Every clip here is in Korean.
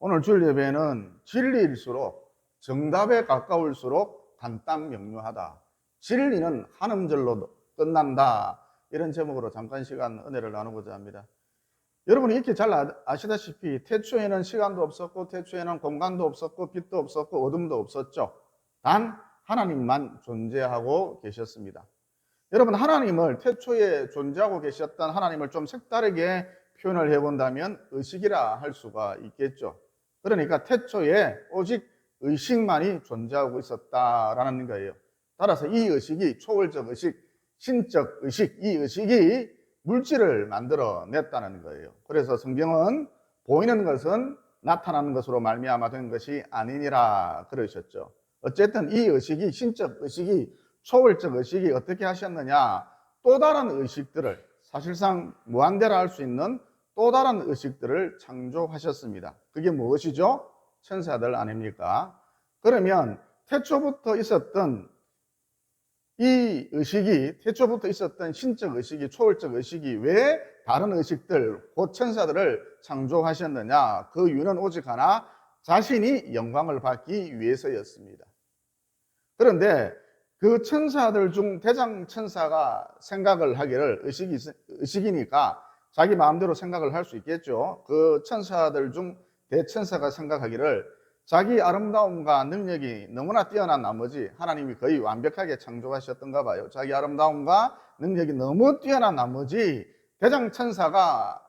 오늘 주일 예배는 진리일수록 정답에 가까울수록 간단명료하다. 진리는 한 음절로 끝난다. 이런 제목으로 잠깐 시간 은혜를 나누고자 합니다. 여러분이 이렇게 잘 아시다시피 태초에는 시간도 없었고 태초에는 공간도 없었고 빛도 없었고 어둠도 없었죠. 단 하나님만 존재하고 계셨습니다. 여러분, 하나님을 태초에 존재하고 계셨던 하나님을 좀 색다르게 표현을 해본다면 의식이라 할 수가 있겠죠. 그러니까 태초에 오직 의식만이 존재하고 있었다라는 거예요. 따라서 이 의식이 초월적 의식, 신적 의식, 이 의식이 물질을 만들어냈다는 거예요. 그래서 성경은 보이는 것은 나타나는 것으로 말미암아 된 것이 아니니라 그러셨죠. 어쨌든 이 의식이, 신적 의식이, 초월적 의식이 어떻게 하셨느냐, 또 다른 의식들을, 사실상 무한대라 할 수 있는 또 다른 의식들을 창조하셨습니다. 그게 무엇이죠? 천사들 아닙니까? 그러면 태초부터 있었던 이 의식이, 태초부터 있었던 신적 의식이, 초월적 의식이 왜 다른 의식들, 곧 천사들을 창조하셨느냐? 그 이유는 오직 하나, 자신이 영광을 받기 위해서였습니다. 그런데 그 천사들 중 대장 천사가 생각을 하기를, 의식이니까 자기 마음대로 생각을 할 수 있겠죠. 그 천사들 중 대천사가 생각하기를 자기 아름다움과 능력이 너무나 뛰어난 나머지 하나님이 거의 완벽하게 창조하셨던가 봐요. 자기 아름다움과 능력이 너무 뛰어난 나머지 대장천사가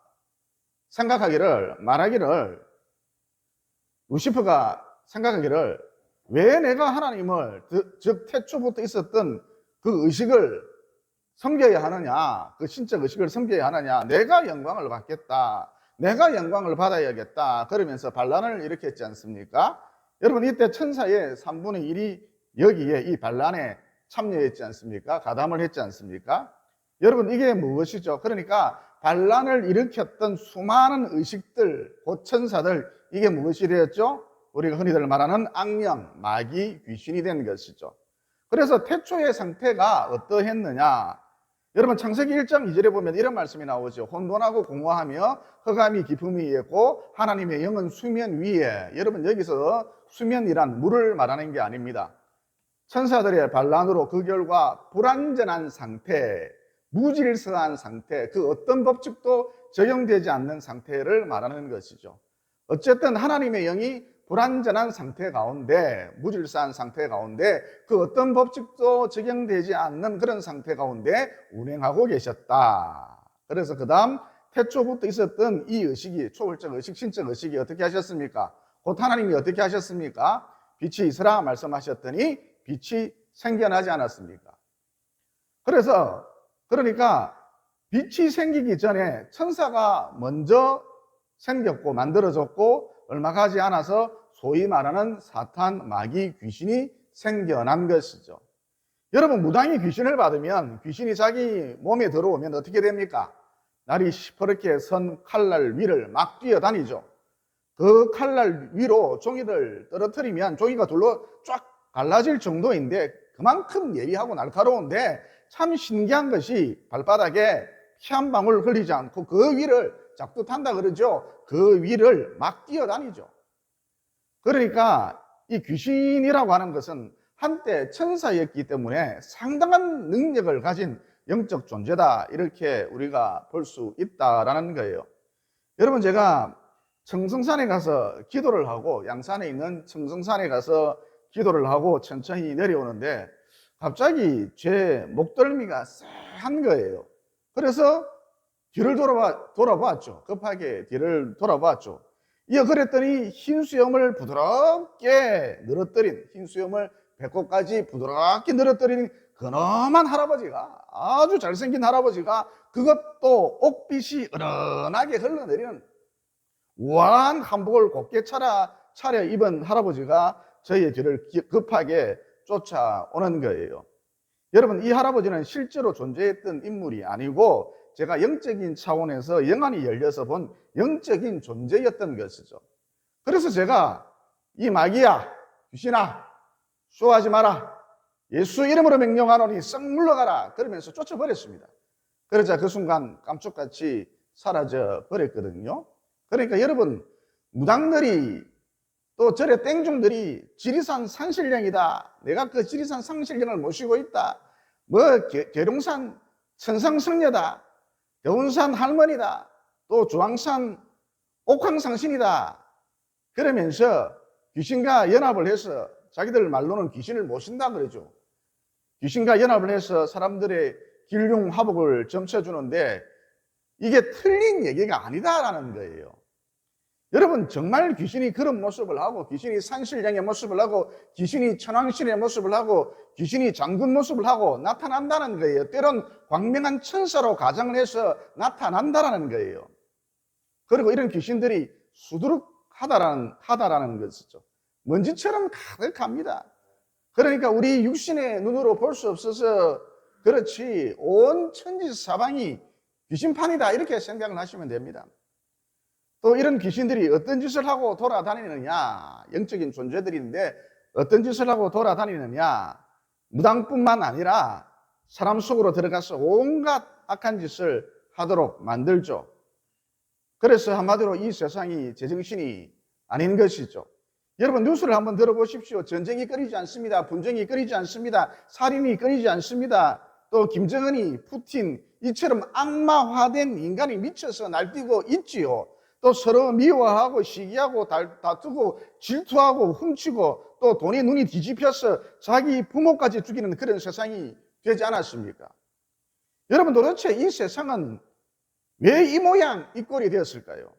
생각하기를, 말하기를, 루시퍼가 생각하기를 왜 내가 하나님을, 즉 태초부터 있었던 그 의식을 섬겨야 하느냐, 그 신적 의식을 섬겨야 하느냐, 내가 영광을 받겠다, 내가 영광을 받아야겠다, 그러면서 반란을 일으켰지 않습니까? 여러분, 이때 천사의 3분의 1이 여기에 이 반란에 참여했지 않습니까? 가담을 했지 않습니까? 여러분, 이게 무엇이죠? 그러니까 반란을 일으켰던 수많은 의식들, 곧 천사들, 이게 무엇이 되었죠? 우리가 흔히들 말하는 악령, 마귀, 귀신이 된 것이죠. 그래서 태초의 상태가 어떠했느냐? 여러분, 창세기 1장 2절에 보면 이런 말씀이 나오죠. 혼돈하고 공허하며 흑암이 깊음 위에 있고 하나님의 영은 수면 위에. 여러분, 여기서 수면이란 물을 말하는 게 아닙니다. 천사들의 반란으로 그 결과 불완전한 상태, 무질서한 상태, 그 어떤 법칙도 적용되지 않는 상태를 말하는 것이죠. 어쨌든 하나님의 영이 불완전한 상태 가운데, 무질서한 상태 가운데, 그 어떤 법칙도 적용되지 않는 그런 상태 가운데 운행하고 계셨다. 그래서 그 다음 태초부터 있었던 이 의식이, 초월적 의식, 신적 의식이 어떻게 하셨습니까? 곧 하나님이 어떻게 하셨습니까? 빛이 있으라 말씀하셨더니 빛이 생겨나지 않았습니까? 그러니까 빛이 생기기 전에 천사가 먼저 생겼고 만들어졌고 얼마 가지 않아서 소위 말하는 사탄, 마귀, 귀신이 생겨난 것이죠. 여러분, 무당이 귀신을 받으면, 귀신이 자기 몸에 들어오면 어떻게 됩니까? 날이 시퍼렇게 선 칼날 위를 막 뛰어다니죠. 그 칼날 위로 종이를 떨어뜨리면 종이가 둘로 쫙 갈라질 정도인데 그만큼 예리하고 날카로운데 참 신기한 것이 발바닥에 피 한 방울 흘리지 않고 그 위를 작두탄다 그러죠. 그 위를 막 뛰어다니죠. 그러니까 이 귀신이라고 하는 것은 한때 천사였기 때문에 상당한 능력을 가진 영적 존재다, 이렇게 우리가 볼 수 있다라는 거예요. 여러분, 제가 청성산에 가서 기도를 하고, 양산에 있는 청성산에 가서 기도를 하고 천천히 내려오는데 갑자기 제 목덜미가 쎄한 거예요. 그래서 뒤를 돌아봤죠. 급하게 뒤를 돌아봤죠. 그랬더니 흰 수염을 부드럽게 늘어뜨린, 흰 수염을 배꼽까지 부드럽게 늘어뜨린 근엄한 할아버지가, 아주 잘생긴 할아버지가, 그것도 옥빛이 은은하게 흘러내리는 우아한 한복을 곱게 차려 입은 할아버지가 저희의 뒤를 급하게 쫓아오는 거예요. 여러분, 이 할아버지는 실제로 존재했던 인물이 아니고 제가 영적인 차원에서 영안이 열려서 본 영적인 존재였던 것이죠. 그래서 제가 이 마귀야, 귀신아, 쇼하지 마라, 예수 이름으로 명령하노니 썩 물러가라, 그러면서 쫓아버렸습니다. 그러자 그 순간 깜짝같이 사라져 버렸거든요. 그러니까 여러분, 무당들이 또 절의 땡중들이 지리산 산신령이다, 내가 그 지리산 산신령을 모시고 있다, 뭐 계룡산 천상성녀다, 여운산 할머니다, 또 주황산 옥황상신이다 그러면서 귀신과 연합을 해서 자기들 말로는 귀신을 모신다 그러죠. 귀신과 연합을 해서 사람들의 길흉화복을 점쳐주는데 이게 틀린 얘기가 아니다라는 거예요. 여러분, 정말 귀신이 그런 모습을 하고, 귀신이 산신령의 모습을 하고, 귀신이 천왕신의 모습을 하고, 귀신이 장군 모습을 하고 나타난다는 거예요. 때론 광명한 천사로 가정을 해서 나타난다라는 거예요. 그리고 이런 귀신들이 수두룩하다라는 것이죠. 먼지처럼 가득합니다. 그러니까 우리 육신의 눈으로 볼 수 없어서 그렇지 온 천지 사방이 귀신판이다 이렇게 생각을 하시면 됩니다. 또 이런 귀신들이 어떤 짓을 하고 돌아다니느냐, 영적인 존재들인데 어떤 짓을 하고 돌아다니느냐, 무당뿐만 아니라 사람 속으로 들어가서 온갖 악한 짓을 하도록 만들죠. 그래서 한마디로 이 세상이 제정신이 아닌 것이죠. 여러분, 뉴스를 한번 들어보십시오. 전쟁이 끊이지 않습니다. 분쟁이 끊이지 않습니다. 살인이 끊이지 않습니다. 또 김정은이, 푸틴 이처럼 악마화된 인간이 미쳐서 날뛰고 있지요. 또 서로 미워하고 시기하고 다투고 질투하고 훔치고 또 돈에 눈이 뒤집혀서 자기 부모까지 죽이는 그런 세상이 되지 않았습니까? 여러분, 도대체 이 세상은 왜 이 모양 이 꼴이 되었을까요?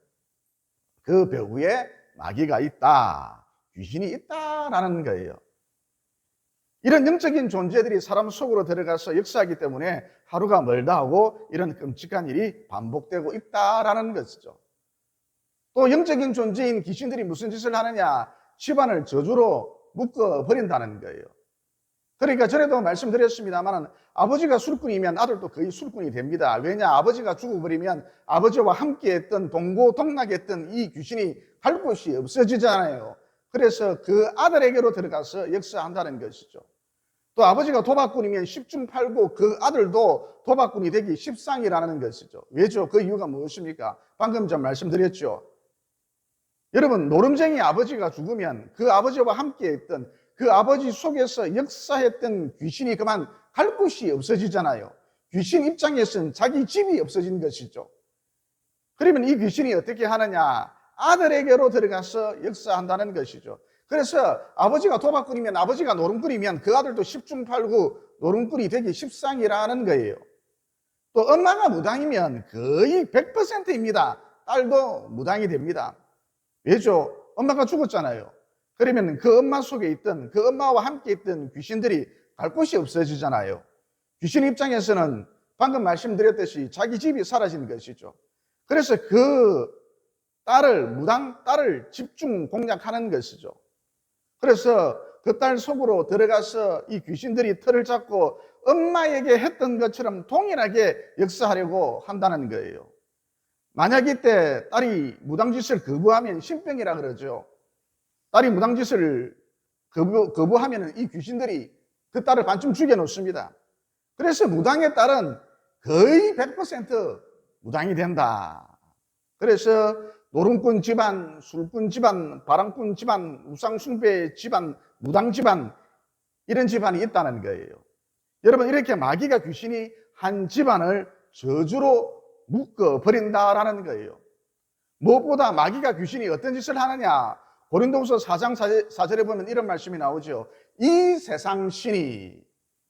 그 벽 위에 마귀가 있다, 귀신이 있다라는 거예요. 이런 영적인 존재들이 사람 속으로 들어가서 역사하기 때문에 하루가 멀다 하고 이런 끔찍한 일이 반복되고 있다라는 것이죠. 또 영적인 존재인 귀신들이 무슨 짓을 하느냐, 집안을 저주로 묶어버린다는 거예요. 그러니까 전에도 말씀드렸습니다만 아버지가 술꾼이면 아들도 거의 술꾼이 됩니다. 왜냐, 아버지가 죽어버리면 아버지와 함께했던 동고동락했던 이 귀신이 갈 곳이 없어지잖아요. 그래서 그 아들에게로 들어가서 역사한다는 것이죠. 또 아버지가 도박꾼이면 10중8구 그 아들도 도박꾼이 되기 십상이라는 것이죠. 왜죠? 그 이유가 무엇입니까? 방금 전 말씀드렸죠. 여러분, 노름쟁이 아버지가 죽으면 그 아버지와 함께했던 그 아버지 속에서 역사했던 귀신이 그만 갈 곳이 없어지잖아요. 귀신 입장에서는 자기 집이 없어진 것이죠. 그러면 이 귀신이 어떻게 하느냐? 아들에게로 들어가서 역사한다는 것이죠. 그래서 아버지가 도박꾼이면, 아버지가 노름꾼이면 그 아들도 10중8구 노름꾼이 되기 십상이라는 거예요. 또 엄마가 무당이면 거의 100%입니다. 딸도 무당이 됩니다. 왜죠? 엄마가 죽었잖아요. 그러면 그 엄마 속에 있던, 그 엄마와 함께 있던 귀신들이 갈 곳이 없어지잖아요. 귀신 입장에서는 방금 말씀드렸듯이 자기 집이 사라진 것이죠. 그래서 그 딸을, 무당 딸을 집중 공략하는 것이죠. 그래서 그 딸 속으로 들어가서 이 귀신들이 털을 잡고 엄마에게 했던 것처럼 동일하게 역사하려고 한다는 거예요. 만약 이때 딸이 무당짓을 거부하면 신병이라 그러죠. 딸이 무당짓을 거부하면 이 귀신들이 그 딸을 반쯤 죽여놓습니다. 그래서 무당의 딸은 거의 100% 무당이 된다. 그래서 노름꾼 집안, 술꾼 집안, 바람꾼 집안, 우상숭배 집안, 무당 집안, 이런 집안이 있다는 거예요. 여러분, 이렇게 마귀가 귀신이 한 집안을 저주로 묶어버린다라는 거예요. 무엇보다 마귀가 귀신이 어떤 짓을 하느냐, 고린도후서 4장 4절에 보면 이런 말씀이 나오죠. 이 세상 신이,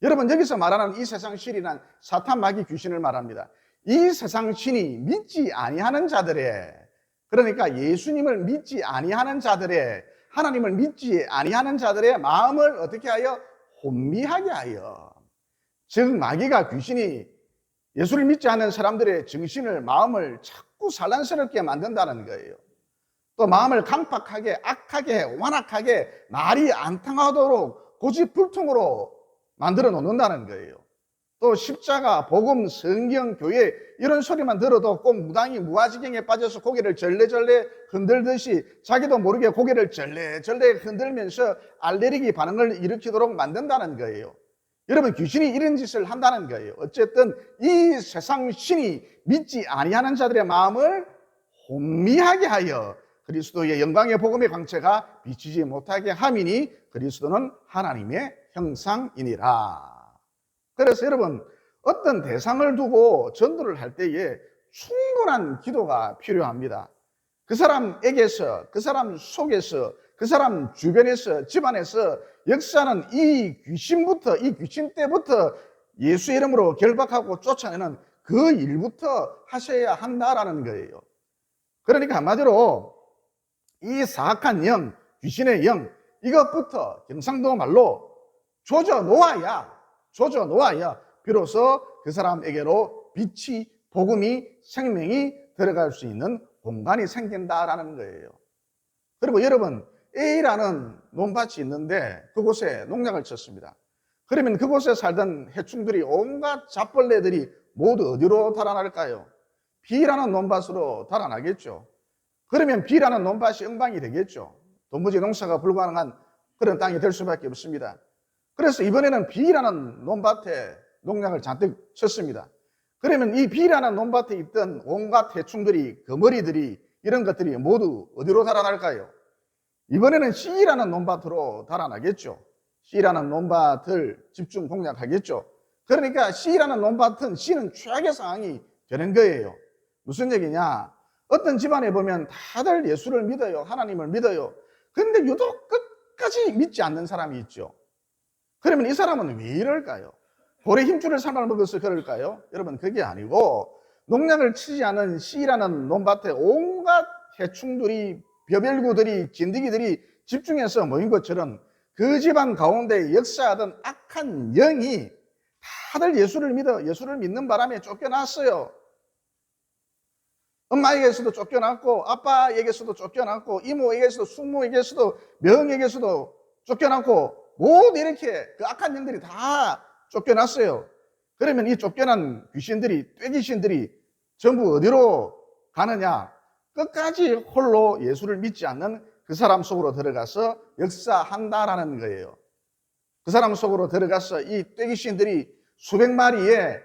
여러분 여기서 말하는 이 세상 신이란 사탄 마귀 귀신을 말합니다. 이 세상 신이 믿지 아니하는 자들의, 그러니까 예수님을 믿지 아니하는 자들의, 하나님을 믿지 아니하는 자들의 마음을 어떻게 하여? 혼미하게 하여. 즉 마귀가 귀신이 예수를 믿지 않는 사람들의 정신을, 마음을 자꾸 산란스럽게 만든다는 거예요. 또 마음을 강팍하게, 악하게, 완악하게, 말이 안 통하도록 고집불통으로 만들어 놓는다는 거예요. 또 십자가, 복음, 성경, 교회 이런 소리만 들어도 꼭 무당이 무아지경에 빠져서 고개를 절레절레 흔들듯이 자기도 모르게 고개를 절레절레 흔들면서 알레르기 반응을 일으키도록 만든다는 거예요. 여러분, 귀신이 이런 짓을 한다는 거예요. 어쨌든 이 세상 신이 믿지 아니하는 자들의 마음을 혼미하게 하여 그리스도의 영광의 복음의 광채가 비치지 못하게 함이니 그리스도는 하나님의 형상이니라. 그래서 여러분, 어떤 대상을 두고 전도를 할 때에 충분한 기도가 필요합니다. 그 사람에게서, 그 사람 속에서, 그 사람 주변에서, 집안에서 역사는 이 귀신부터, 이 귀신 때부터 예수 이름으로 결박하고 쫓아내는 그 일부터 하셔야 한다라는 거예요. 그러니까 한마디로 이 사악한 영, 귀신의 영, 이것부터 경상도 말로 조져 놓아야 비로소 그 사람에게로 빛이, 복음이, 생명이 들어갈 수 있는 공간이 생긴다라는 거예요. 그리고 여러분, A라는 논밭이 있는데 그곳에 농약을 쳤습니다. 그러면 그곳에 살던 해충들이, 온갖 잡벌레들이 모두 어디로 달아날까요? B라는 논밭으로 달아나겠죠. 그러면 B라는 논밭이 엉망이 되겠죠. 도무지 농사가 불가능한 그런 땅이 될 수밖에 없습니다. 그래서 이번에는 B라는 논밭에 농약을 잔뜩 쳤습니다. 그러면 이 B라는 논밭에 있던 온갖 해충들이, 거머리들이, 이런 것들이 모두 어디로 달아날까요? 이번에는 C라는 논밭으로 달아나겠죠. C라는 논밭을 집중 공략하겠죠. 그러니까 C라는 논밭은, C는 최악의 상황이 되는 거예요. 무슨 얘기냐? 어떤 집안에 보면 다들 예수를 믿어요. 하나님을 믿어요. 근데 유독 끝까지 믿지 않는 사람이 있죠. 그러면 이 사람은 왜 이럴까요? 돌에 힘줄을 삶아 먹어서 그럴까요? 여러분, 그게 아니고 농약을 치지 않은 C라는 논밭에 온갖 해충들이, 벼벨구들이, 진드기들이 집중해서 모인 것처럼 그 집안 가운데 역사하던 악한 영이 다들 예수를 믿는 바람에 쫓겨났어요. 엄마에게서도 쫓겨났고, 아빠에게서도 쫓겨났고, 이모에게서도, 숙모에게서도, 명에게서도 쫓겨났고, 모두 이렇게 그 악한 영들이 다 쫓겨났어요. 그러면 이 쫓겨난 귀신들이, 꾀귀신들이 전부 어디로 가느냐? 끝까지 홀로 예수를 믿지 않는 그 사람 속으로 들어가서 역사한다라는 거예요. 그 사람 속으로 들어가서 이 꾀귀신들이 수백 마리에,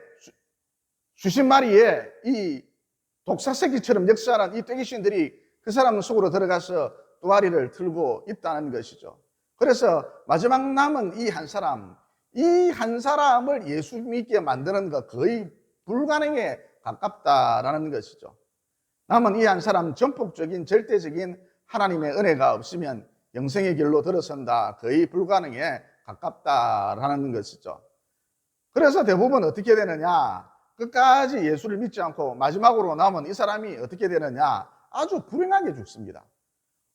수십 마리에 이 독사새끼처럼 역사하는 이 꾀귀신들이 그 사람 속으로 들어가서 또아리를 틀고 있다는 것이죠. 그래서 마지막 남은 이 한 사람을 예수 믿게 만드는 것 거의 불가능에 가깝다라는 것이죠. 남은 이 한 사람, 전폭적인 절대적인 하나님의 은혜가 없으면 영생의 길로 들어선다, 거의 불가능에 가깝다라는 것이죠. 그래서 대부분 어떻게 되느냐? 끝까지 예수를 믿지 않고 마지막으로 남은 이 사람이 어떻게 되느냐? 아주 불행하게 죽습니다.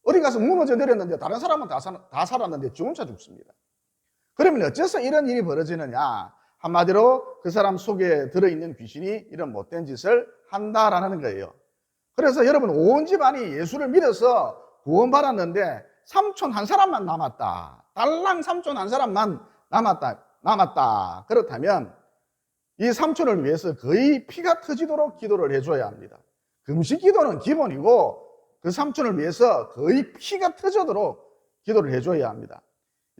어디 가서 무너져 내렸는데 다른 사람은 다 살았는데 지 혼자 죽습니다. 그러면 어째서 이런 일이 벌어지느냐? 한마디로 그 사람 속에 들어있는 귀신이 이런 못된 짓을 한다라는 거예요. 그래서 여러분, 온 집안이 예수를 믿어서 구원받았는데 삼촌 한 사람만 남았다. 달랑 삼촌 한 사람만 남았다. 그렇다면 이 삼촌을 위해서 거의 피가 터지도록 기도를 해줘야 합니다. 금식 기도는 기본이고 그 삼촌을 위해서 거의 피가 터지도록 기도를 해줘야 합니다.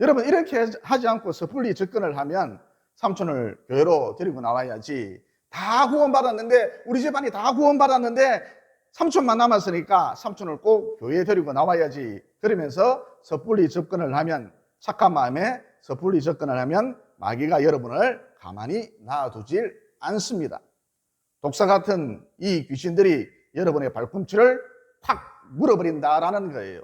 여러분, 이렇게 하지 않고 섣불리 접근을 하면 삼촌을 교회로 데리고 나와야지. 다 구원받았는데, 우리 집안이 다 구원받았는데 삼촌만 남았으니까 삼촌을 꼭 교회에 데리고 나와야지. 그러면서 섣불리 접근을 하면, 착한 마음에 섣불리 접근을 하면 마귀가 여러분을 가만히 놔두질 않습니다. 독사 같은 이 귀신들이 여러분의 발꿈치를 확 물어버린다라는 거예요.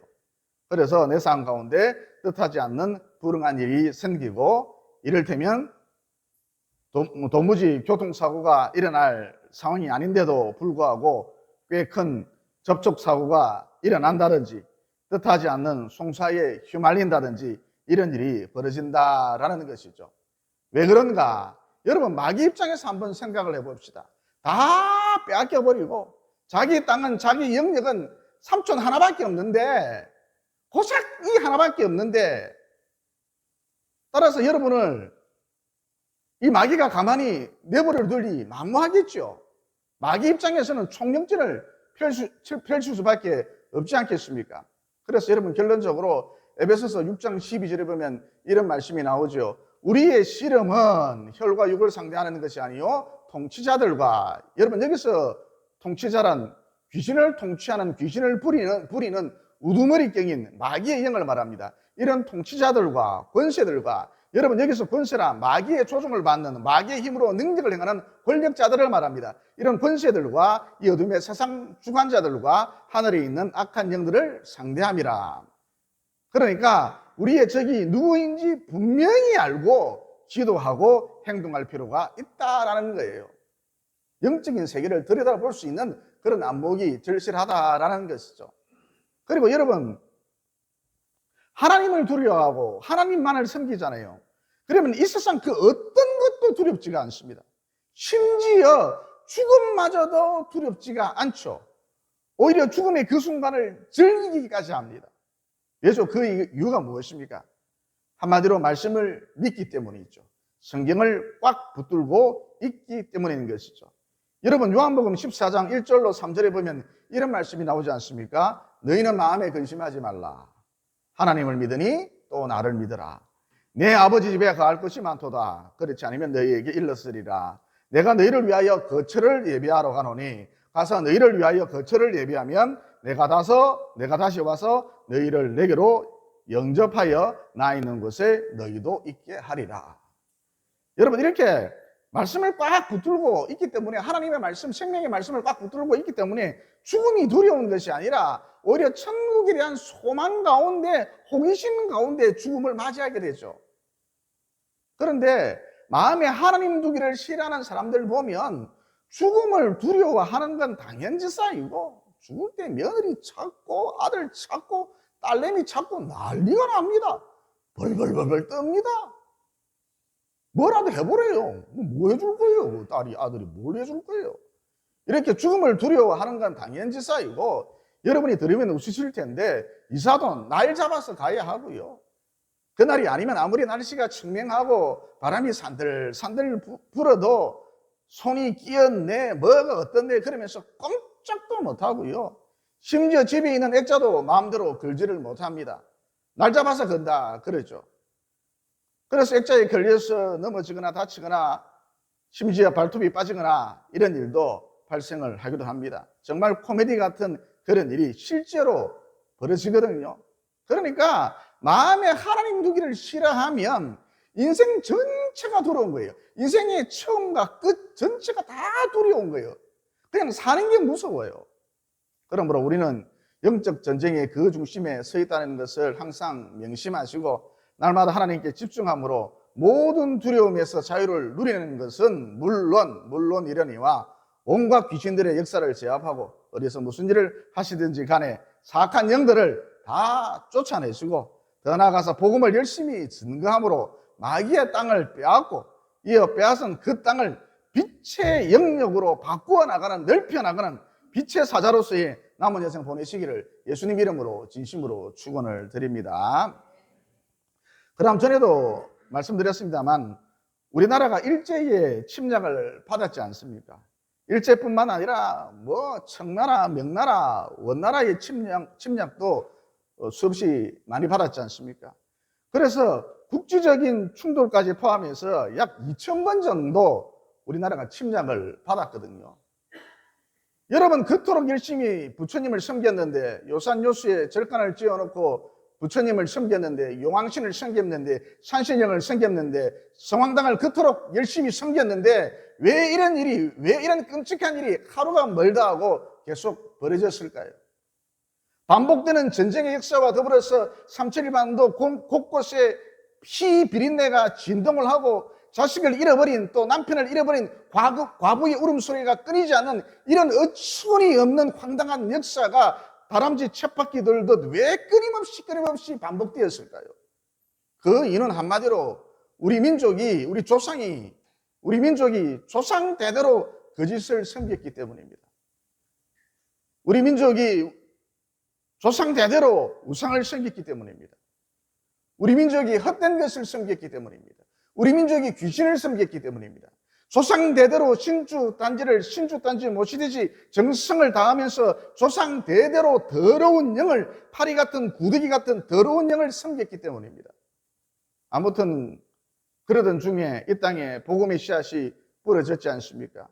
그래서 내 삶 가운데 뜻하지 않는 불행한 일이 생기고, 이를테면 도무지 교통사고가 일어날 상황이 아닌데도 불구하고 꽤 큰 접촉사고가 일어난다든지, 뜻하지 않는 송사에 휘말린다든지, 이런 일이 벌어진다라는 것이죠. 왜 그런가? 여러분, 마귀 입장에서 한번 생각을 해봅시다. 다 빼앗겨버리고 자기 땅은, 자기 영역은 삼촌 하나밖에 없는데, 고작 이 하나밖에 없는데, 따라서 여러분을 이 마귀가 가만히 내버려 둘리 만무하겠죠. 마귀 입장에서는 총력전을 펼칠 수밖에 없지 않겠습니까? 그래서 여러분, 결론적으로 에베소서 6장 12절에 보면 이런 말씀이 나오죠. 우리의 씨름은 혈과 육을 상대하는 것이 아니요 통치자들과, 여러분 여기서 통치자란 귀신을 통치하는, 귀신을 부리는 우두머리경인 마귀의 영을 말합니다. 이런 통치자들과 권세들과, 여러분 여기서 권세라 마귀의 조종을 받는, 마귀의 힘으로 능력을 행하는 권력자들을 말합니다. 이런 권세들과 이 어둠의 세상 주관자들과 하늘에 있는 악한 영들을 상대함이라. 그러니까 우리의 적이 누구인지 분명히 알고 기도하고 행동할 필요가 있다라는 거예요. 영적인 세계를 들여다볼 수 있는 그런 안목이 절실하다라는 것이죠. 그리고 여러분, 하나님을 두려워하고 하나님만을 섬기잖아요. 그러면 이 세상 그 어떤 것도 두렵지가 않습니다. 심지어 죽음마저도 두렵지가 않죠. 오히려 죽음의 그 순간을 즐기기까지 합니다. 왜죠? 그 이유가 무엇입니까? 한마디로 말씀을 믿기 때문이죠. 성경을 꽉 붙들고 있기 때문인 것이죠. 여러분 요한복음 14장 1절로 3절에 보면 이런 말씀이 나오지 않습니까? 너희는 마음에 근심하지 말라. 하나님을 믿으니 또 나를 믿으라. 내 아버지 집에 거할 것이 많도다. 그렇지 않으면 너희에게 일렀으리라. 내가 너희를 위하여 거처를 예비하러 가노니 가서 너희를 위하여 거처를 예비하면 내가 다시 와서 너희를 내게로 영접하여 나 있는 곳에 너희도 있게 하리라. 여러분 이렇게 말씀을 꽉 붙들고 있기 때문에, 하나님의 말씀, 생명의 말씀을 꽉 붙들고 있기 때문에 죽음이 두려운 것이 아니라 오히려 천국에 대한 소망 가운데, 호기심 가운데 죽음을 맞이하게 되죠. 그런데 마음에 하나님 두기를 싫어하는 사람들 보면 죽음을 두려워하는 건 당연지사이고, 죽을 때 며느리 찾고 아들 찾고 딸내미 찾고 난리가 납니다. 벌벌벌벌 뜹니다. 뭐라도 해보래요. 뭐 해줄 거예요? 딸이 아들이 뭘 해줄 거예요? 이렇게 죽음을 두려워하는 건 당연지사이고, 여러분이 들으면 웃으실 텐데 이사도 날 잡아서 가야 하고요. 그날이 아니면 아무리 날씨가 청명하고 바람이 산들산들 불어도 손이 끼었네, 뭐가 어떻네 그러면서 꼼짝도 못하고요. 심지어 집에 있는 액자도 마음대로 걸지를 못합니다. 날 잡아서 건다 그러죠. 그래서 액자에 걸려서 넘어지거나 다치거나 심지어 발톱이 빠지거나 이런 일도 발생을 하기도 합니다. 정말 코미디 같은 그런 일이 실제로 벌어지거든요. 그러니까 마음에 하나님 두기를 싫어하면 인생 전체가 두려운 거예요. 인생의 처음과 끝 전체가 다 두려운 거예요. 그냥 사는 게 무서워요. 그러므로 우리는 영적 전쟁의 그 중심에 서 있다는 것을 항상 명심하시고 날마다 하나님께 집중함으로 모든 두려움에서 자유를 누리는 것은 물론이려니와 온갖 귀신들의 역사를 제압하고 어디서 무슨 일을 하시든지 간에 사악한 영들을 다 쫓아내시고 더 나아가서 복음을 열심히 증거함으로 마귀의 땅을 빼앗고 이어 빼앗은 그 땅을 빛의 영역으로 바꾸어 나가는, 넓혀 나가는 빛의 사자로서의 남은 여생 보내시기를 예수님 이름으로 진심으로 축원을 드립니다. 그럼 전에도 말씀드렸습니다만 우리나라가 일제의 침략을 받았지 않습니까? 일제뿐만 아니라 뭐 청나라, 명나라, 원나라의 침략도 수없이 많이 받았지 않습니까? 그래서 국지적인 충돌까지 포함해서 약 2000번 정도 우리나라가 침략을 받았거든요. 여러분 그토록 열심히 부처님을 섬겼는데, 요산요수에 절간을 지어놓고 부처님을 섬겼는데, 용왕신을 섬겼는데, 산신령을 섬겼는데, 성황당을 그토록 열심히 섬겼는데 왜 이런 끔찍한 일이 하루가 멀다 하고 계속 벌어졌을까요? 반복되는 전쟁의 역사와 더불어서 삼천리반도 곳곳에 피 비린내가 진동을 하고 자식을 잃어버린, 또 남편을 잃어버린 과부의 울음소리가 끊이지 않는 이런 어처구니 없는 황당한 역사가 다람쥐 쳇바퀴 돌듯 왜 끊임없이 반복되었을까요? 그 이유는 한마디로 우리 민족이 조상 대대로 거짓을 섬겼기 때문입니다. 우리 민족이 조상 대대로 우상을 섬겼기 때문입니다. 우리 민족이 헛된 것을 섬겼기 때문입니다. 우리 민족이 귀신을 섬겼기 때문입니다. 조상 대대로 신주단지 모시듯이 정성을 다하면서 조상 대대로 더러운 영을, 파리 같은 구더기 같은 더러운 영을 섬겼기 때문입니다. 아무튼 그러던 중에 이 땅에 복음의 씨앗이 뿌려졌지 않습니까?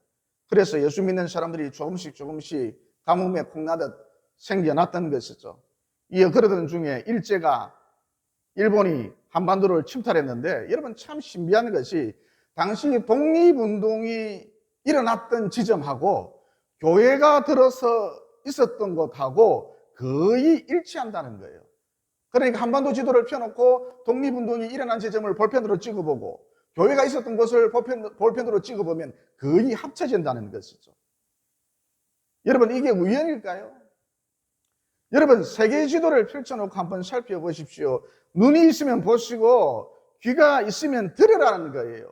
그래서 예수 믿는 사람들이 조금씩 가뭄에 콩나듯 생겨났던 것이죠. 이 그러던 중에 일제가 일본이 한반도를 침탈했는데 여러분 참 신비한 것이 당시 독립운동이 일어났던 지점하고 교회가 들어서 있었던 곳하고 거의 일치한다는 거예요. 그러니까 한반도 지도를 펴놓고 독립운동이 일어난 지점을 볼펜으로 찍어보고 교회가 있었던 곳을 볼펜으로 찍어보면 거의 합쳐진다는 것이죠. 여러분 이게 우연일까요? 여러분 세계 지도를 펼쳐놓고 한번 살펴보십시오. 눈이 있으면 보시고 귀가 있으면 들으라는 거예요.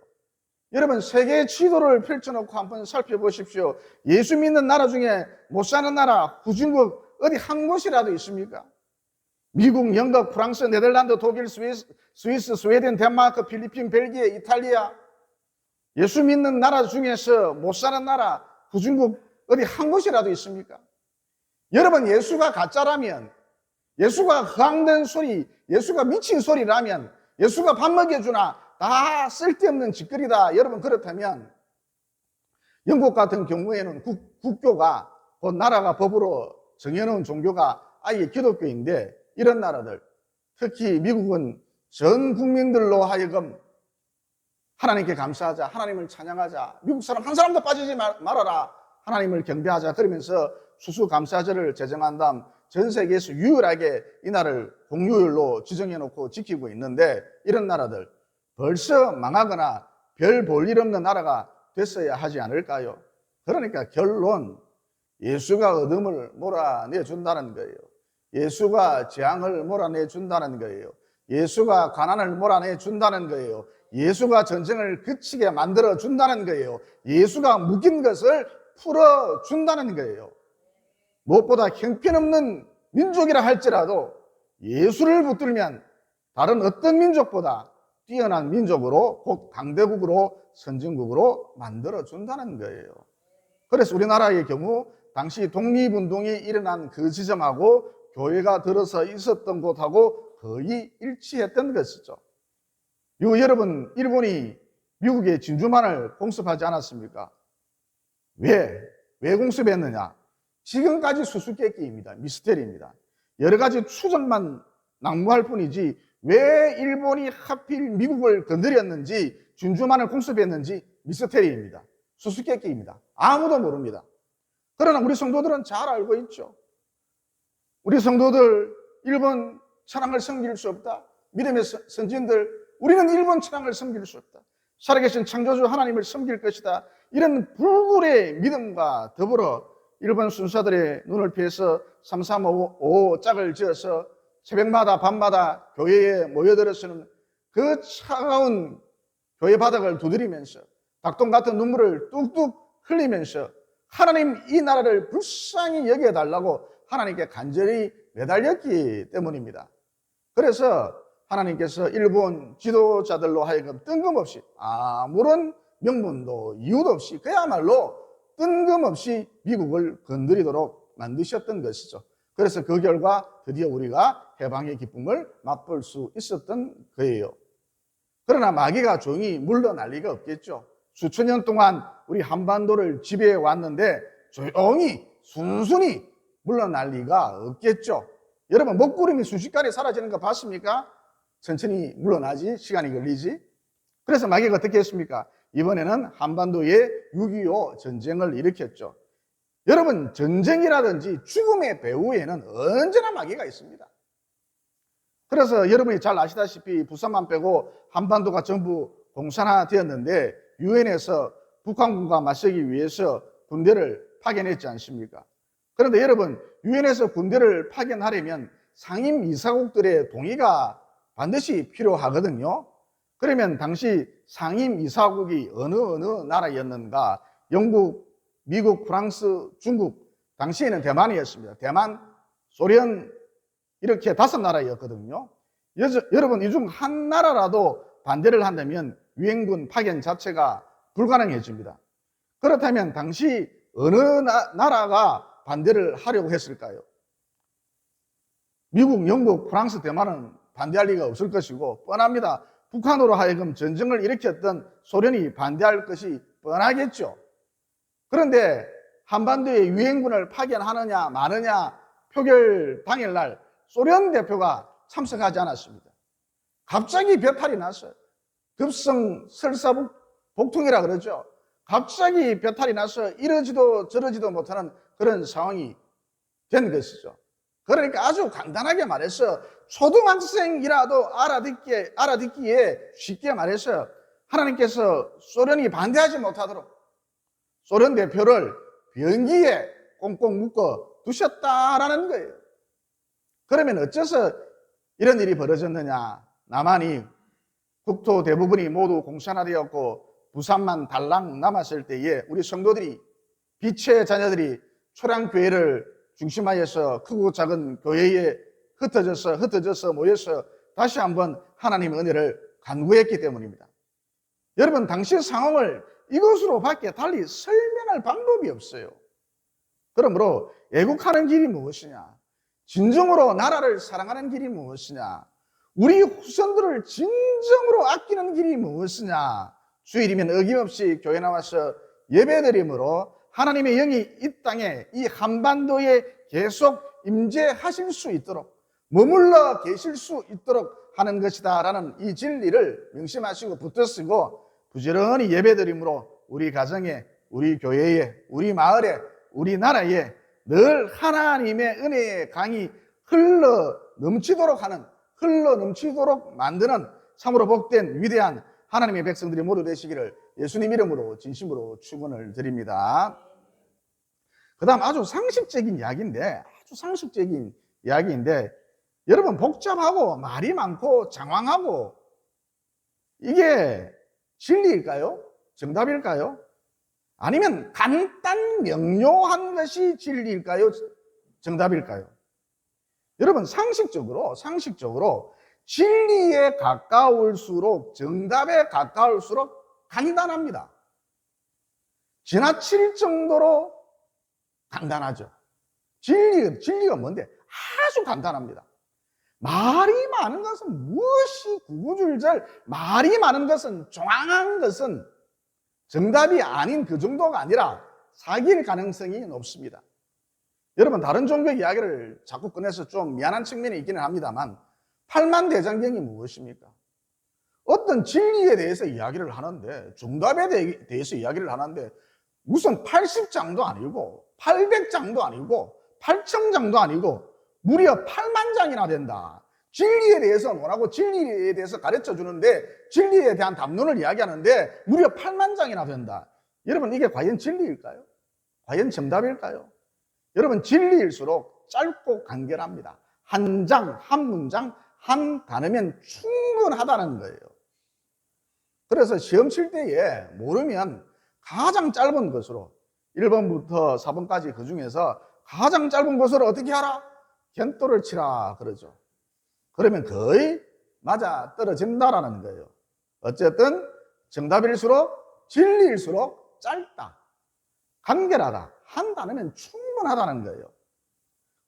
여러분 세계 지도를 펼쳐놓고 한번 살펴보십시오. 예수 믿는 나라 중에 못 사는 나라 후진국 어디 한 곳이라도 있습니까? 미국, 영국, 프랑스, 네덜란드, 독일, 스위스, 스웨덴, 덴마크, 필리핀, 벨기에, 이탈리아 예수 믿는 나라 중에서 못 사는 나라 후진국 어디 한 곳이라도 있습니까? 여러분 예수가 가짜라면, 예수가 허황된 소리, 예수가 미친 소리라면, 예수가 밥 먹여주나 다 쓸데없는 짓거리다. 여러분 그렇다면 영국 같은 경우에는 국교가 그 나라가 법으로 정해놓은 종교가 아예 기독교인데 이런 나라들, 특히 미국은 전 국민들로 하여금 하나님께 감사하자, 하나님을 찬양하자, 미국 사람 한 사람도 빠지지 말아라, 하나님을 경배하자 그러면서 수수감사절을 제정한 다음 전 세계에서 유일하게 이 날을 공휴일로 지정해놓고 지키고 있는데 이런 나라들 벌써 망하거나 별 볼 일 없는 나라가 됐어야 하지 않을까요? 그러니까 결론, 예수가 어둠을 몰아내준다는 거예요. 예수가 재앙을 몰아내준다는 거예요. 예수가 가난을 몰아내준다는 거예요. 예수가 전쟁을 그치게 만들어준다는 거예요. 예수가 묶인 것을 풀어준다는 거예요. 무엇보다 형편없는 민족이라 할지라도 예수를 붙들면 다른 어떤 민족보다 뛰어난 민족으로 곧 강대국으로 선진국으로 만들어준다는 거예요. 그래서 우리나라의 경우 당시 독립운동이 일어난 그 지점하고 교회가 들어서 있었던 곳하고 거의 일치했던 것이죠. 이거 여러분 일본이 미국의 진주만을 공습하지 않았습니까? 왜 공습했느냐? 지금까지 수수께끼입니다. 미스테리입니다. 여러 가지 추정만 난무할 뿐이지 왜 일본이 하필 미국을 건드렸는지 진주만을 공습했는지 미스테리입니다. 수수께끼입니다. 아무도 모릅니다. 그러나 우리 성도들은 잘 알고 있죠. 우리 성도들 일본 찬양을 섬길 수 없다. 믿음의 선진들 우리는 일본 찬양을 섬길 수 없다. 살아계신 창조주 하나님을 섬길 것이다. 이런 불굴의 믿음과 더불어 일본 순사들의 눈을 피해서 335 짝을 지어서 새벽마다 밤마다 교회에 모여들어서는 그 차가운 교회 바닥을 두드리면서 닭똥 같은 눈물을 뚝뚝 흘리면서 하나님 이 나라를 불쌍히 여겨달라고 하나님께 간절히 매달렸기 때문입니다. 그래서 하나님께서 일본 지도자들로 하여금 뜬금없이 아무런 명분도 이유도 없이 그야말로 뜬금없이 미국을 건드리도록 만드셨던 것이죠. 그래서 그 결과 드디어 우리가 해방의 기쁨을 맛볼 수 있었던 거예요. 그러나 마귀가 조용히 물러날 리가 없겠죠. 수천 년 동안 우리 한반도를 지배해 왔는데 조용히 순순히 물러날 리가 없겠죠. 여러분 먹구름이 순식간에 사라지는 거 봤습니까? 천천히 물러나지 시간이 걸리지. 그래서 마귀가 어떻게 했습니까? 이번에는 한반도에 6.25 전쟁을 일으켰죠. 여러분 전쟁이라든지 죽음의 배후에는 언제나 마귀가 있습니다. 그래서 여러분이 잘 아시다시피 부산만 빼고 한반도가 전부 공산화되었는데 유엔에서 북한군과 맞서기 위해서 군대를 파견했지 않습니까? 그런데 여러분 유엔에서 군대를 파견하려면 상임 이사국들의 동의가 반드시 필요하거든요. 그러면 당시 상임 이사국이 어느 나라였는가? 영국, 미국, 프랑스, 중국, 당시에는 대만이었습니다. 대만, 소련 이렇게 5나라였거든요. 여러분 이 중 한 나라라도 반대를 한다면 유엔군 파견 자체가 불가능해집니다. 그렇다면 당시 어느 나라가 반대를 하려고 했을까요? 미국, 영국, 프랑스, 대만은 반대할 리가 없을 것이고 뻔합니다. 북한으로 하여금 전쟁을 일으켰던 소련이 반대할 것이 뻔하겠죠. 그런데 한반도에 유엔군을 파견하느냐 마느냐 표결 당일날 소련 대표가 참석하지 않았습니다. 갑자기 배탈이 났어요. 급성 설사복통이라 그러죠. 갑자기 배탈이 나서 이러지도 저러지도 못하는 그런 상황이 된 것이죠. 그러니까 아주 간단하게 말해서 초등학생이라도 알아듣기에 쉽게 말해서 하나님께서 소련이 반대하지 못하도록 소련 대표를 변기에 꽁꽁 묶어 두셨다라는 거예요. 그러면 어째서 이런 일이 벌어졌느냐? 남한이 국토 대부분이 모두 공산화되었고 부산만 달랑 남았을 때에 우리 성도들이 빛의 자녀들이 초량교회를 중심하여서 크고 작은 교회에 흩어져서 모여서 다시 한번 하나님의 은혜를 간구했기 때문입니다. 여러분, 당시 상황을 이것으로 밖에 달리 설명할 방법이 없어요. 그러므로 애국하는 길이 무엇이냐? 진정으로 나라를 사랑하는 길이 무엇이냐? 우리 후손들을 진정으로 아끼는 길이 무엇이냐? 주일이면 어김없이 교회 나와서 예배드림으로 하나님의 영이 이 땅에 이 한반도에 계속 임재하실 수 있도록 머물러 계실 수 있도록 하는 것이다 라는 이 진리를 명심하시고 붙드시고 부지런히 예배드림으로 우리 가정에, 우리 교회에, 우리 마을에, 우리 나라에 늘 하나님의 은혜의 강이 흘러 넘치도록 만드는 참으로 복된 위대한 하나님의 백성들이 모두 되시기를 예수님 이름으로 진심으로 축원을 드립니다. 그 다음 아주 상식적인 이야기인데 여러분, 복잡하고 말이 많고 장황하고 이게 진리일까요? 정답일까요? 아니면 간단 명료한 것이 진리일까요? 정답일까요? 여러분, 상식적으로 진리에 가까울수록, 정답에 가까울수록 간단합니다. 지나칠 정도로 간단하죠. 진리가 뭔데? 아주 간단합니다. 말이 많은 것은 무엇이 구구절절, 말이 많은 것은 종황한 것은 정답이 아닌 그 정도가 아니라 사기일 가능성이 높습니다. 여러분, 다른 종교 이야기를 자꾸 꺼내서 좀 미안한 측면이 있기는 합니다만 팔만대장경이 무엇입니까? 어떤 진리에 대해서 이야기를 하는데, 정답에 대해서 이야기를 하는데 무슨 80장도 아니고 800장도 아니고 8,000장도 아니고 무려 8만 장이나 된다. 진리에 대해서 논하고 진리에 대해서 가르쳐 주는데, 진리에 대한 담론을 이야기하는데 무려 8만 장이나 된다. 여러분, 이게 과연 진리일까요? 과연 정답일까요? 여러분, 진리일수록 짧고 간결합니다. 한 장, 한 문장, 한 단어면 충분하다는 거예요. 그래서 시험 칠 때에 모르면 가장 짧은 것으로 1번부터 4번까지 그 중에서 가장 짧은 것으로 어떻게 하라? 견도를 치라 그러죠. 그러면 거의 맞아 떨어진다라는 거예요. 어쨌든 정답일수록, 진리일수록 짧다, 간결하다, 한 단어면 충분하다는 거예요.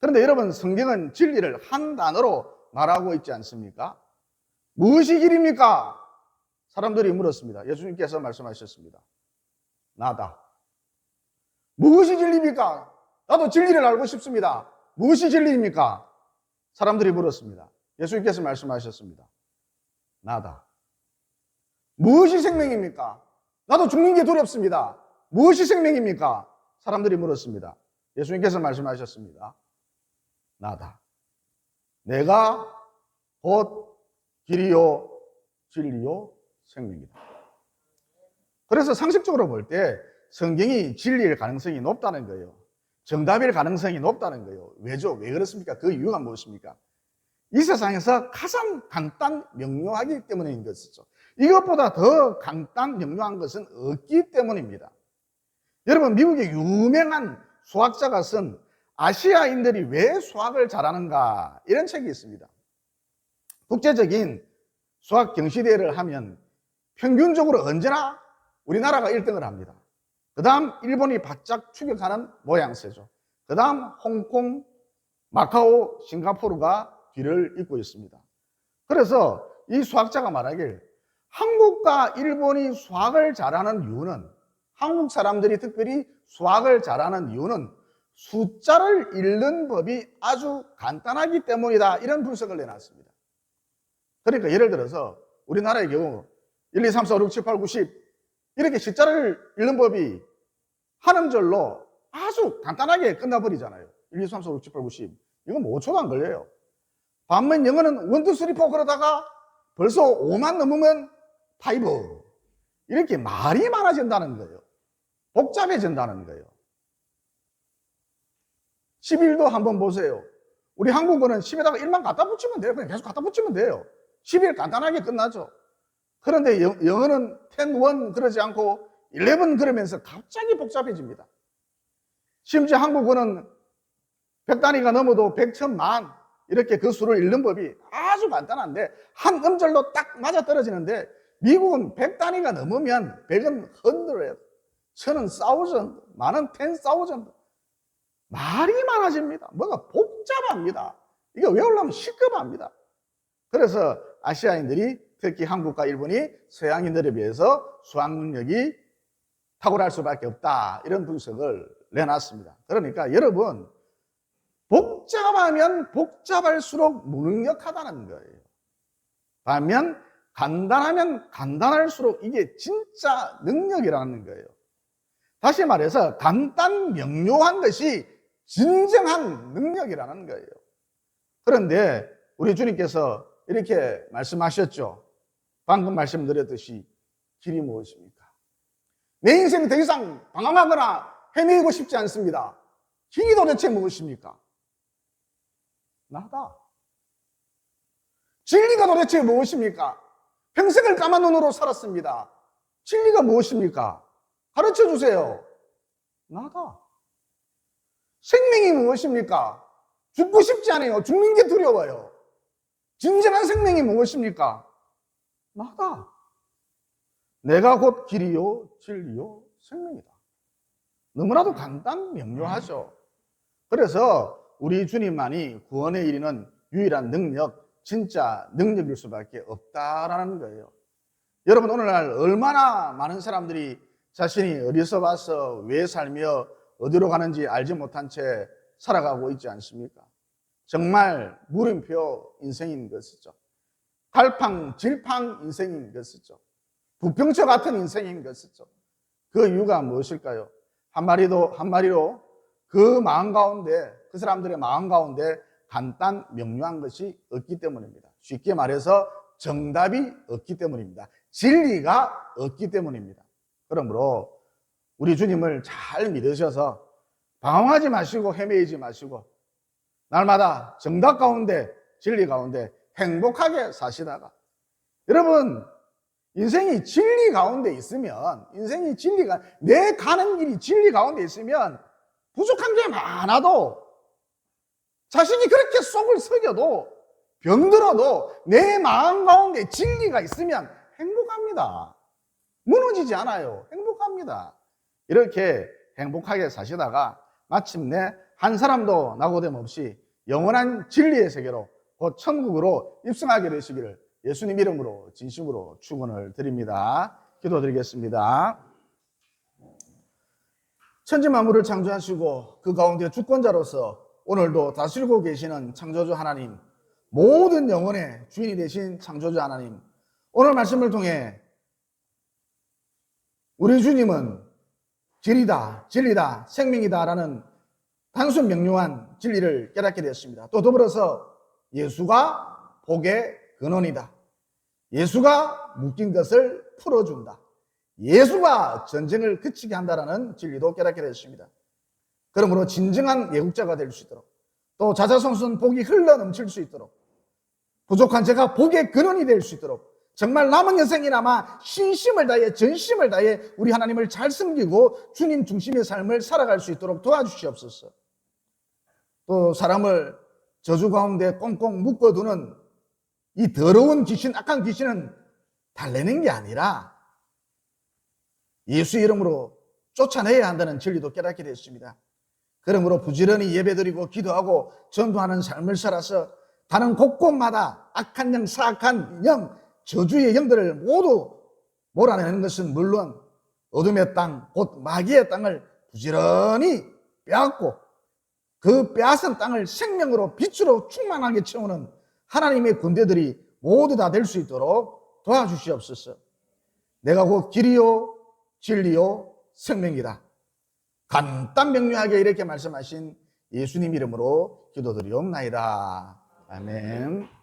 그런데 여러분, 성경은 진리를 한 단어로 말하고 있지 않습니까? 무엇이 길입니까? 사람들이 물었습니다. 예수님께서 말씀하셨습니다. 나다. 무엇이 진리입니까? 나도 진리를 알고 싶습니다. 무엇이 진리입니까? 사람들이 물었습니다. 예수님께서 말씀하셨습니다. 나다. 무엇이 생명입니까? 나도 죽는 게 두렵습니다. 무엇이 생명입니까? 사람들이 물었습니다. 예수님께서 말씀하셨습니다. 나다. 내가 곧 길이요 진리요 생명이다. 그래서 상식적으로 볼 때 성경이 진리일 가능성이 높다는 거예요. 정답일 가능성이 높다는 거예요. 왜죠? 왜 그렇습니까? 그 이유가 무엇입니까? 이 세상에서 가장 간단 명료하기 때문인 것이죠. 이것보다 더 간단 명료한 것은 없기 때문입니다. 여러분, 미국의 유명한 수학자가 쓴 아시아인들이 왜 수학을 잘하는가, 이런 책이 있습니다. 국제적인 수학 경시대회를 하면 평균적으로 언제나 우리나라가 1등을 합니다. 그 다음 일본이 바짝 추격하는 모양새죠. 그 다음 홍콩, 마카오, 싱가포르가 뒤를 잇고 있습니다. 그래서 이 수학자가 말하길, 한국과 일본이 수학을 잘하는 이유는 한국 사람들이 특별히 수학을 잘하는 이유는 숫자를 읽는 법이 아주 간단하기 때문이다. 이런 분석을 내놨습니다. 그러니까 예를 들어서 우리나라의 경우 1, 2, 3, 4, 5, 6, 7, 8, 9, 10 이렇게 숫자를 읽는 법이 한 음절로 아주 간단하게 끝나버리잖아요. 1, 2, 3, 4, 5, 6, 7, 8, 9, 10 이건 뭐 5초도 안 걸려요. 반면 영어는 1, 2, 3, 4 그러다가 벌써 5만 넘으면 5 이렇게 말이 많아진다는 거예요. 복잡해진다는 거예요. 11도 한번 보세요. 우리 한국어는 10에다가 1만 갖다 붙이면 돼요. 그냥 계속 갖다 붙이면 돼요. 11 간단하게 끝나죠. 그런데 영어는 10, 1 그러지 않고 11 그러면서 갑자기 복잡해집니다. 심지어 한국어는 100단위가 넘어도 100, 1000만 이렇게 그 수를 읽는 법이 아주 간단한데 한 음절로 딱 맞아떨어지는데 미국은 100단위가 넘으면 100은 100, 1000은 1000, 만은 10,000 말이 많아집니다. 뭐가 복잡합니다. 이거 외우려면 시급합니다. 그래서 아시아인들이 특히 한국과 일본이 서양인들에 비해서 수학 능력이 탁월할 수밖에 없다. 이런 분석을 내놨습니다. 그러니까 여러분 복잡하면 복잡할수록 무능력하다는 거예요. 반면 간단하면 간단할수록 이게 진짜 능력이라는 거예요. 다시 말해서 간단 명료한 것이 진정한 능력이라는 거예요. 그런데 우리 주님께서 이렇게 말씀하셨죠. 방금 말씀드렸듯이 길이 무엇입니까? 내 인생이 더 이상 방황하거나 헤매고 싶지 않습니다. 길이 도대체 무엇입니까? 나다. 진리가 도대체 무엇입니까? 평생을 까만 눈으로 살았습니다. 진리가 무엇입니까? 가르쳐 주세요. 나다. 생명이 무엇입니까? 죽고 싶지 않아요. 죽는 게 두려워요. 진정한 생명이 무엇입니까? 나다. 내가 곧 길이요, 진리요, 생명이다. 너무나도 간단 명료하죠. 그래서 우리 주님만이 구원에 이르는 유일한 능력, 진짜 능력일 수밖에 없다라는 거예요. 여러분 오늘날 얼마나 많은 사람들이 자신이 어디서 와서 왜 살며 어디로 가는지 알지 못한 채 살아가고 있지 않습니까? 정말 물음표 인생인 것이죠. 갈팡질팡 인생인 것이죠. 부평초 같은 인생인 것이죠. 그 이유가 무엇일까요? 한마디로 그 마음 가운데, 그 사람들의 마음 가운데 간단 명료한 것이 없기 때문입니다. 쉽게 말해서 정답이 없기 때문입니다. 진리가 없기 때문입니다. 그러므로 우리 주님을 잘 믿으셔서 방황하지 마시고 헤매이지 마시고 날마다 정답 가운데 진리 가운데 행복하게 사시다가 여러분 인생이 진리 가운데 있으면 인생이 진리가 내 가는 길이 진리 가운데 있으면 부족한 게 많아도 자신이 그렇게 속을 썩여도 병들어도 내 마음 가운데 진리가 있으면 행복합니다. 무너지지 않아요. 행복합니다. 이렇게 행복하게 사시다가 마침내 한 사람도 낙오됨 없이 영원한 진리의 세계로 곧 천국으로 입성하게 되시기를 예수님 이름으로 진심으로 축원을 드립니다. 기도드리겠습니다. 천지 만물을 창조하시고 그 가운데 주권자로서 오늘도 다스리고 계시는 창조주 하나님, 모든 영혼의 주인이 되신 창조주 하나님, 오늘 말씀을 통해 우리 주님은 길이다, 진리다, 생명이다라는 단순 명료한 진리를 깨닫게 되었습니다. 또 더불어서 예수가 복의 근원이다. 예수가 묶인 것을 풀어준다. 예수가 전쟁을 그치게 한다라는 진리도 깨닫게 되었습니다. 그러므로 진정한 예국자가 될 수 있도록 또 자자손손 복이 흘러넘칠 수 있도록 부족한 제가 복의 근원이 될 수 있도록 정말 남은 여생이나마 신심을 다해 전심을 다해 우리 하나님을 잘 섬기고 주님 중심의 삶을 살아갈 수 있도록 도와주시옵소서. 또 사람을 저주 가운데 꽁꽁 묶어두는 이 더러운 귀신, 악한 귀신은 달래는 게 아니라 예수 이름으로 쫓아내야 한다는 진리도 깨닫게 됐습니다. 그러므로 부지런히 예배드리고 기도하고 전도하는 삶을 살아서 다른 곳곳마다 악한 영, 사악한 영, 저주의 영들을 모두 몰아내는 것은 물론 어둠의 땅, 곧 마귀의 땅을 부지런히 빼앗고 그 빼앗은 땅을 생명으로 빛으로 충만하게 채우는 하나님의 군대들이 모두 다 될 수 있도록 도와주시옵소서. 내가 곧 길이요 진리요 생명이다. 간단 명료하게 이렇게 말씀하신 예수님 이름으로 기도드리옵나이다. 아멘.